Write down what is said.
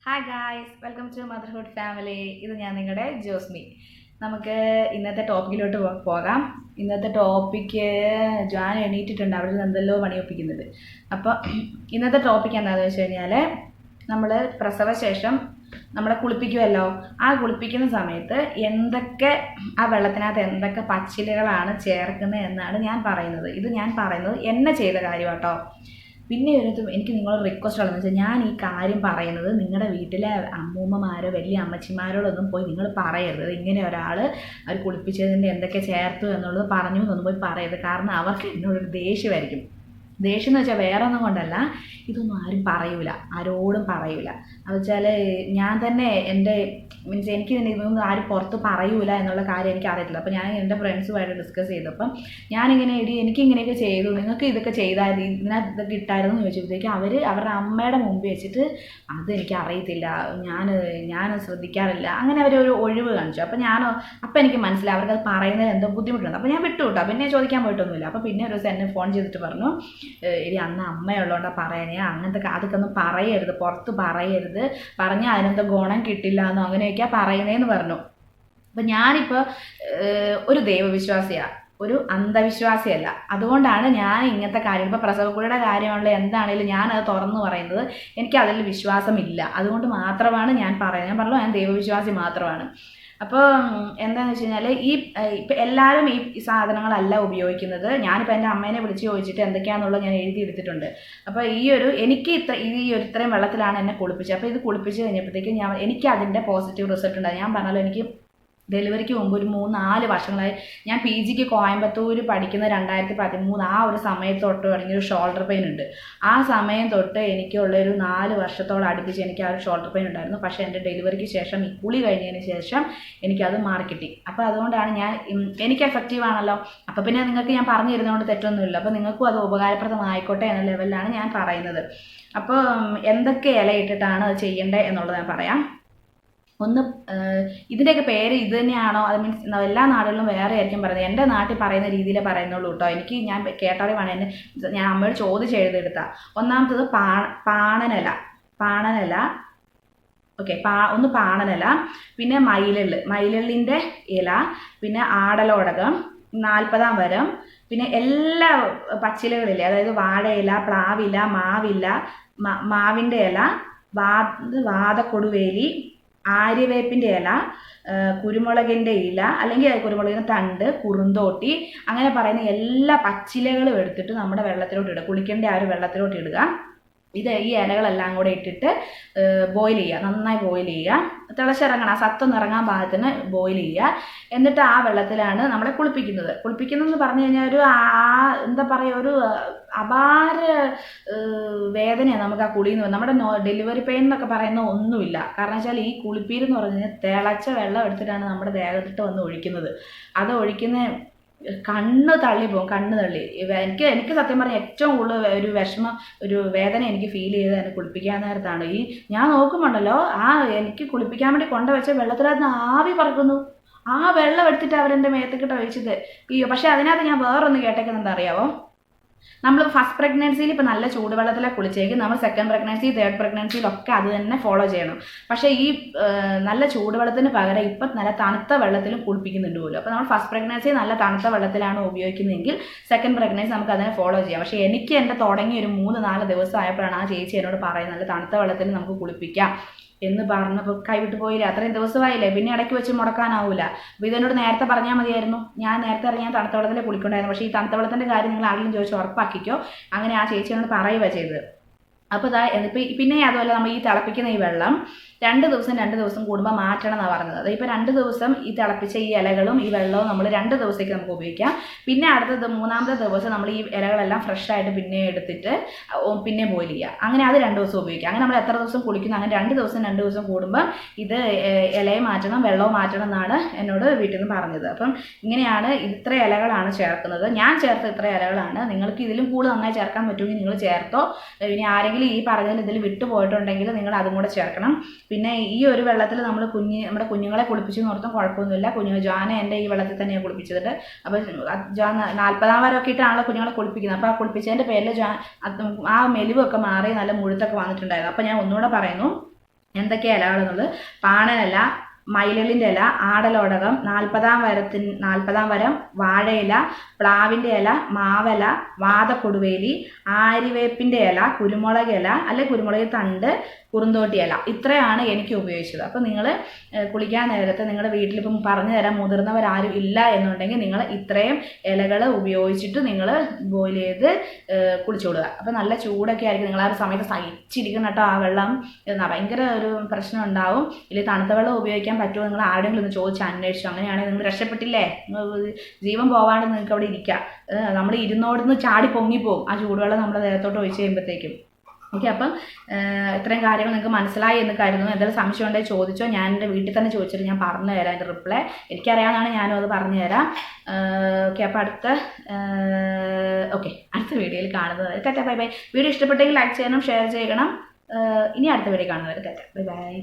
Hi guys, welcome to motherhood family. ഇത് ഞാൻ നിങ്ങളുടെ ജോസ്മി. നമുക്ക് ഇന്നത്തെ ടോപ്പിക്കിലോട്ട് പോകാം. ഇന്നത്തെ ടോപ്പിക്ക് ജോൻ എണീറ്റിട്ടുണ്ട്, അവിടെ നിന്ന് എന്തെല്ലോ പണിയൊപ്പിക്കുന്നുണ്ട്. അപ്പോൾ ഇന്നത്തെ ടോപ്പിക്ക് എന്താണെന്ന് വെച്ച് കഴിഞ്ഞാൽ, നമ്മൾ പ്രസവശേഷം നമ്മളെ കുളിപ്പിക്കുമല്ലോ. ആ കുളിപ്പിക്കുന്ന സമയത്ത് ആ വെള്ളത്തിനകത്ത് എന്തൊക്കെ പച്ചിലകളാണ് ചേർക്കുന്നത് എന്നാണ് ഞാൻ പറയുന്നത്. ഇത് ഞാൻ പറയുന്നത് എന്നെ ചെയ്ത കാര്യം കേട്ടോ. പിന്നെ എനിക്ക് നിങ്ങളോട് റിക്വസ്റ്റ് ഉള്ളതെന്ന് വെച്ചാൽ, ഞാൻ ഈ കാര്യം പറയുന്നത് നിങ്ങളുടെ വീട്ടിലെ അമ്മൂമ്മമാരോ വലിയ അമ്മച്ചിമാരോടൊന്നും പോയി നിങ്ങൾ പറയരുത്. ഇങ്ങനെ ഒരാൾ അവർ കുളിപ്പിച്ചതിൻ്റെ എന്തൊക്കെ ചേർത്തു എന്നുള്ളത് പറഞ്ഞു എന്നൊന്നും പോയി പറയരുത്. കാരണം അവർക്ക് എന്നോടൊരു ദേഷ്യമായിരിക്കും. ദേഷ്യം എന്ന് വെച്ചാൽ വേറെ ഒന്നും കൊണ്ടല്ല, ഇതൊന്നും ആരും പറയൂല, ആരോടും പറയൂല. അത് വെച്ചാൽ ഞാൻ തന്നെ എനിക്ക് തന്നെ ഇതൊന്നും ആരും പുറത്ത് പറയൂല എന്നുള്ള കാര്യം എനിക്ക് അറിയത്തില്ല. അപ്പോൾ ഞാൻ എൻ്റെ ഫ്രണ്ട്സുമായിട്ട് ഡിസ്കസ് ചെയ്തപ്പം ഞാനിങ്ങനെ എനിക്കിങ്ങനെയൊക്കെ ചെയ്തു, നിങ്ങൾക്ക് ഇതൊക്കെ ചെയ്തായിരുന്നു, ഇതിനകത്ത് ഇതൊക്കെ ഇട്ടായിരുന്നു എന്ന് ചോദിച്ചപ്പോഴത്തേക്ക് അവരുടെ അമ്മയുടെ മുമ്പിൽ വെച്ചിട്ട് അതെനിക്ക് അറിയത്തില്ല, ഞാൻ ശ്രദ്ധിക്കാറില്ല, അങ്ങനെ അവരൊരു ഒഴിവ് കാണിച്ചു. അപ്പം എനിക്ക് മനസ്സിലായി അവർക്കത് പറയുന്നതിൽ എന്തോ ബുദ്ധിമുട്ടുണ്ട്. അപ്പോൾ ഞാൻ വിട്ടുവിട്ടോ, പിന്നെ ചോദിക്കാൻ പോയിട്ടൊന്നുമില്ല. അപ്പോൾ പിന്നെ ഒരു ദിവസം എന്നെ ഫോൺ ചെയ്തിട്ട് പറഞ്ഞു, ഇനി അന്ന് അമ്മയുള്ളതുകൊണ്ടാണ് പറയണേ, അതൊക്കെ ഒന്നും പറയരുത്, പുറത്ത് പറയരുത്, പറഞ്ഞാൽ അതിനെന്തോ ഗുണം കിട്ടില്ല എന്നോ അങ്ങനെയൊക്കെയാ പറയുന്നതെന്ന് പറഞ്ഞു. അപ്പം ഞാനിപ്പോൾ ഒരു ദൈവവിശ്വാസിയാണ്, ഒരു അന്ധവിശ്വാസിയല്ല. അതുകൊണ്ടാണ് ഞാൻ ഇങ്ങനത്തെ കാര്യം, ഇപ്പോൾ പ്രസവക്കുഴിയുടെ കാര്യമാണല്ലോ എന്താണെങ്കിലും ഞാനത് തുറന്നു പറയുന്നത്. എനിക്ക് അതിൽ വിശ്വാസമില്ല, അതുകൊണ്ട് മാത്രമാണ് ഞാൻ പറയുന്നത്. ഞാൻ പറഞ്ഞു, ഞാൻ ദൈവവിശ്വാസി മാത്രമാണ്. അപ്പോൾ എന്താണെന്ന് വെച്ച് കഴിഞ്ഞാൽ, ഇപ്പം എല്ലാവരും ഈ സാധനങ്ങളല്ല ഉപയോഗിക്കുന്നത്. ഞാനിപ്പോൾ എൻ്റെ അമ്മേനെ വിളിച്ച് ചോദിച്ചിട്ട് എന്തൊക്കെയാണെന്നുള്ളത് ഞാൻ എഴുതിയെടുത്തിട്ടുണ്ട്. അപ്പോൾ എനിക്ക് ഇത്രയും വെള്ളത്തിലാണ് എന്നെ കുളിപ്പിച്ചത്. അപ്പോൾ ഇത് കുളിപ്പിച്ച് കഴിഞ്ഞപ്പോഴത്തേക്കും എനിക്ക് അതിൻ്റെ പോസിറ്റീവ് റിസൾട്ട് ഉണ്ടായി. ഞാൻ പറഞ്ഞല്ലോ, എനിക്ക് ഡെലിവറിക്ക് മുമ്പ് ഒരു 3-4 വർഷങ്ങളായി ഞാൻ PGക്ക് കോയമ്പത്തൂർ പഠിക്കുന്ന 2013 ആ ഒരു സമയത്ത് തൊട്ട് തുടങ്ങിയൊരു ഷോൾഡർ പെയിൻ ഉണ്ട്. ആ സമയം തൊട്ട് എനിക്കുള്ളൊരു 4 വർഷത്തോളം അടുപ്പിച്ച് എനിക്ക് ആ ഒരു ഷോൾഡർ പെയിൻ ഉണ്ടായിരുന്നു. പക്ഷേ എൻ്റെ ഡെലിവറിക്ക് ശേഷം, ഈ കുളി കഴിഞ്ഞതിന് ശേഷം എനിക്കത് മാറിക്കിട്ടി. അപ്പോൾ അതുകൊണ്ടാണ് എനിക്ക് എഫക്റ്റീവ് ആണല്ലോ. അപ്പോൾ പിന്നെ നിങ്ങൾക്ക് ഞാൻ പറഞ്ഞു തരുന്നതുകൊണ്ട് തെറ്റൊന്നുമില്ല. അപ്പോൾ നിങ്ങൾക്കും അത് ഉപകാരപ്രദമായിക്കോട്ടെ എന്ന ലെവലിലാണ് ഞാൻ പറയുന്നത്. അപ്പോൾ എന്തൊക്കെ ഇലയിട്ടിട്ടാണ് അത് ചെയ്യേണ്ടത് എന്നുള്ളത് ഞാൻ പറയാം. ഇതിൻ്റെയൊക്കെ പേര് ഇത് തന്നെയാണോ, അത് മീൻസ് എല്ലാ നാടുകളിലും വേറെ ആയിരിക്കും പറയുന്നത്. എൻ്റെ നാട്ടിൽ പറയുന്ന രീതിയിലേ പറയുന്നുള്ളൂ കേട്ടോ. ഞാൻ കേട്ടറിവാണ്, ഞാൻ അമ്മയോട് ചോദിച്ച് എഴുതിയെടുത്താൽ. ഒന്നാമത്തത് പാണനില. ഓക്കെ, ഒന്ന് പാണനില, പിന്നെ മയിലെള്ളിൻ്റെ ഇല, പിന്നെ ആടലോടകം, 40-ാം വരം, പിന്നെ എല്ലാ പച്ചിലകളില്ലേ, അതായത് വാഴയില, പ്ലാവില, മാവിൻ്റെ ഇല, വാദക്കൊടുവേലി, ആര്യവേപ്പിൻ്റെ ഇല, കുരുമുളകിൻ്റെ ഇല, അല്ലെങ്കിൽ കുരുമുളകിൻ്റെ തണ്ട്, കുറുന്തോട്ടി, അങ്ങനെ പറയുന്ന എല്ലാ പച്ചിലകളും എടുത്തിട്ട് നമ്മുടെ വെള്ളത്തിലോട്ട് ഇടുക. കുളിക്കേണ്ട ആ ഒരു വെള്ളത്തിലോട്ട് ഇടുക. ഈ ഇലകളെല്ലാം കൂടെ ഇട്ടിട്ട് ബോയിൽ ചെയ്യുക, നന്നായി ബോയിൽ ചെയ്യുക. തിളച്ചിറങ്ങണം, ആ സത്തൊന്ന് ഇറങ്ങാൻ പാകത്തിന് ബോയിൽ ചെയ്യുക. എന്നിട്ട് ആ വെള്ളത്തിലാണ് നമ്മളെ കുളിപ്പിക്കുന്നതെന്ന് പറഞ്ഞു കഴിഞ്ഞാൽ എന്താ പറയുക, ഒരു അപാര വേദനയാണ് നമുക്ക് ആ കുളിയെന്ന് പറയുന്നത്. നമ്മുടെ ഡെലിവറി പെയിൻ എന്നൊക്കെ പറയുന്ന ഒന്നുമില്ല. കാരണം വെച്ചാൽ ഈ കുളിപ്പീരെന്ന് പറഞ്ഞു കഴിഞ്ഞാൽ തിളച്ച വെള്ളം എടുത്തിട്ടാണ് നമ്മുടെ ദേഹത്തിട്ട് വന്ന് ഒഴിക്കുന്നത്. അത് ഒഴിക്കുന്ന കണ്ണ് തള്ളി. എനിക്ക് സത്യം പറഞ്ഞാൽ ഏറ്റവും കൂടുതൽ ഒരു വിഷമം, ഒരു വേദന എനിക്ക് ഫീൽ ചെയ്ത് എന്നെ കുളിപ്പിക്കാൻ നേരത്താണ്. ഞാൻ നോക്കുമ്പോണ്ടല്ലോ, എനിക്ക് കുളിപ്പിക്കാൻ വേണ്ടി കൊണ്ടുവച്ച വെള്ളത്തിനകത്ത് ആവി പറക്കുന്നു. ആ വെള്ളം എടുത്തിട്ട് അവരെൻ്റെ മേത്തേക്കിട്ട് ഒഴിച്ചത്. പക്ഷെ അതിനകത്ത് ഞാൻ വേറൊന്ന് കേട്ടേക്കുന്നത് എന്താ അറിയാവോ, നമ്മൾ ഫസ്റ്റ് പ്രഗ്നൻസിയിൽ ഇപ്പോൾ നല്ല ചൂടുവെള്ളത്തിലാണ് കുളിച്ചേക്കും, നമ്മൾ സെക്കൻഡ് പ്രഗ്നൻസി, തേർഡ് പ്രഗ്നൻസിയിലൊക്കെ അത് തന്നെ ഫോളോ ചെയ്യണം. പക്ഷേ ഈ നല്ല ചൂടുവെള്ളത്തിന് പകരം ഇപ്പം നല്ല തണുത്ത വെള്ളത്തിലും കുളിപ്പിക്കുന്നുണ്ട് പോലും. അപ്പോൾ നമ്മൾ ഫസ്റ്റ് പ്രഗ്നൻസി നല്ല തണുത്ത വെള്ളത്തിലാണ് ഉപയോഗിക്കുന്നതെങ്കിൽ സെക്കൻഡ് പ്രഗ്നൻസി നമുക്ക് അതിനെ ഫോളോ ചെയ്യാം. പക്ഷേ എനിക്ക് എൻ്റെ തുടങ്ങി ഒരു 3-4 ദിവസം ആയപ്പോഴാണ് ആ ചേച്ചി എന്നോട് പറയുന്നത്, നല്ല തണുത്ത വെള്ളത്തിൽ നമുക്ക് കുളിപ്പിക്കാം എന്ന് പറഞ്ഞപ്പോൾ കൈവിട്ട് പോയില്ല. അത്രയും ദിവസമായില്ലേ, പിന്നെ ഇടയ്ക്ക് വെച്ച് മുടക്കാനാവില്ല. അപ്പോൾ ഇതെന്നോട് നേരത്തെ പറഞ്ഞാൽ മതിയായിരുന്നു. ഞാൻ നേരത്തെ ഇറങ്ങിയാൽ തണുത്ത വെള്ളത്തിലെ കുളിക്കണ്ടായിരുന്നു. പക്ഷേ ഈ തണുത്ത വെള്ളത്തിൻ്റെ കാര്യം നിങ്ങൾ ആരെങ്കിലും ചോദിച്ച് ഉറപ്പാക്കിക്കോ. അങ്ങനെ ആ ചേച്ചിയോട് പറയുക ചെയ്തത്. അപ്പോൾ പിന്നെ അതുപോലെ നമ്മൾ ഈ തിളപ്പിക്കുന്ന ഈ വെള്ളം 2 ദിവസം കൂടുമ്പോൾ മാറ്റണം എന്നാണ് പറഞ്ഞത്. അതിപ്പോൾ 2 ദിവസം ഈ തിളപ്പിച്ച ഈ ഇലകളും ഈ വെള്ളവും നമ്മൾ 2 ദിവസത്തേക്ക് നമുക്ക് ഉപയോഗിക്കാം. പിന്നെ അടുത്ത 3-ാമത്തെ ദിവസം നമ്മൾ ഈ ഇലകളെല്ലാം ഫ്രഷ് ആയിട്ട് പിന്നെ എടുത്തിട്ട് പിന്നെ ബോയിൽ ചെയ്യുക. അങ്ങനെ അത് 2 ദിവസം ഉപയോഗിക്കാം. അങ്ങനെ നമ്മൾ എത്ര ദിവസം കുളിക്കുന്നു, അങ്ങനെ 2 ദിവസം കൂടുമ്പോൾ ഇത് ഇലയും മാറ്റണം, വെള്ളവും മാറ്റണം എന്നാണ് എന്നോട് വീട്ടിൽ നിന്ന് പറഞ്ഞത്. അപ്പം ഇങ്ങനെയാണ്, ഇത്ര ഇലകളാണ് ചേർക്കുന്നത്. ഞാൻ ചേർത്ത ഇത്ര ഇലകളാണ്. നിങ്ങൾക്ക് ഇതിലും കൂടുതൽ നന്നായി ചേർക്കാൻ പറ്റുമെങ്കിൽ നിങ്ങൾ ചേർത്തോ. ഇനി ആരെങ്കിലും ഈ പറഞ്ഞതിൽ ഇതിൽ വിട്ടുപോയിട്ടുണ്ടെങ്കിൽ നിങ്ങൾ അതും കൂടെ ചേർക്കണം. പിന്നെ ഈ ഒരു വെള്ളത്തിൽ നമ്മുടെ കുഞ്ഞുങ്ങളെ കുളിപ്പിച്ചു നോർത്തും കുഴപ്പമൊന്നുമില്ല. ജോനെ എൻ്റെ ഈ വെള്ളത്തിൽ തന്നെയാണ് കുളിപ്പിച്ചത്. അപ്പോൾ ജോൻ 40-ാം വരമൊക്കെ ഇട്ടാണല്ലോ കുഞ്ഞുങ്ങളെ കുളിപ്പിക്കുന്നത്. അപ്പോൾ ആ കുളിപ്പിച്ചതിൻ്റെ പേരിൽ ആ മെലിവൊക്കെ മാറി നല്ല മുഴുത്തൊക്കെ വന്നിട്ടുണ്ടായിരുന്നു. അപ്പോൾ ഞാൻ ഒന്നുകൂടെ പറയുന്നു, എന്തൊക്കെയാണ് ഇലകളെന്നുള്ളത്. പാണനില, മയിലളിൻ്റെ ഇല, ആടലോടകം, 40 വരം, വാഴയില, പ്ലാവിൻ്റെ ഇല, മാവല, വാതക്കൊടുവേലി, ആര്യവേപ്പിൻ്റെ ഇല, കുരുമുളക് ഇല അല്ലെ കുരുമുളക് തണ്ട്, കുറുന്തോട്ടി ഇല, ഇത്രയാണ് എനിക്ക് ഉപയോഗിച്ചത്. അപ്പോൾ നിങ്ങൾ കുളിക്കാൻ നേരത്ത് നിങ്ങളുടെ വീട്ടിലിപ്പം പറഞ്ഞു തരാൻ മുതിർന്നവരാരും ഇല്ല എന്നുണ്ടെങ്കിൽ നിങ്ങൾ ഇത്രയും ഇലകൾ ഉപയോഗിച്ചിട്ട് നിങ്ങൾ ബോയിൽ ചെയ്ത് കുളിച്ചുകൊള്ളുക. അപ്പോൾ നല്ല ചൂടൊക്കെ ആയിരിക്കും, നിങ്ങൾ ആ ഒരു സമയത്ത് സഹിച്ചിരിക്കണം കേട്ടോ. ആ വെള്ളം ഭയങ്കര ഒരു പ്രശ്നം ഉണ്ടാവും. ഇല്ലെങ്കിൽ തണുത്ത വെള്ളം ഉപയോഗിക്കാൻ പറ്റുമോ നിങ്ങൾ ആരെങ്കിലും ഒന്ന് ചോദിച്ച് അന്വേഷിച്ചു. അങ്ങനെയാണെങ്കിൽ നിങ്ങൾ രക്ഷപ്പെട്ടില്ലേ, ജീവൻ പോകാണ്ട് നിങ്ങൾക്ക് അവിടെ ഇരിക്കുക. നമ്മൾ ഇരുന്നോടുന്ന് ചാടി പൊങ്ങിപ്പോവും ആ ചൂടുവെള്ളം നമ്മുടെ ദേഹത്തോട്ട് ഒഴിച്ച് കഴിയുമ്പോഴത്തേക്കും. ഓക്കെ, അപ്പം ഇത്രയും കാര്യങ്ങൾ നിങ്ങൾക്ക് മനസ്സിലായി എന്ന് കരുതുന്നു. എന്തെങ്കിലും സംശയം ഉണ്ടെങ്കിൽ ചോദിച്ചോ, ഞാൻ എൻ്റെ വീട്ടിൽ തന്നെ ചോദിച്ചിട്ട് ഞാൻ പറഞ്ഞു തരാം അതിൻ്റെ റിപ്ലൈ. എനിക്കറിയാവുന്നതാണ്, ഞാനും അത് പറഞ്ഞു തരാം. ഓക്കെ, അപ്പോൾ അടുത്ത വീഡിയോയിൽ കാണുന്നത്. Tata, bye bye. വീഡിയോ ഇഷ്ടപ്പെട്ടെങ്കിൽ ലൈക്ക് ചെയ്യണം, ഷെയർ ചെയ്യണം. ഇനി അടുത്ത വീഡിയോ കാണുന്നവരെ ടാറ്റ, ബൈ ബൈ.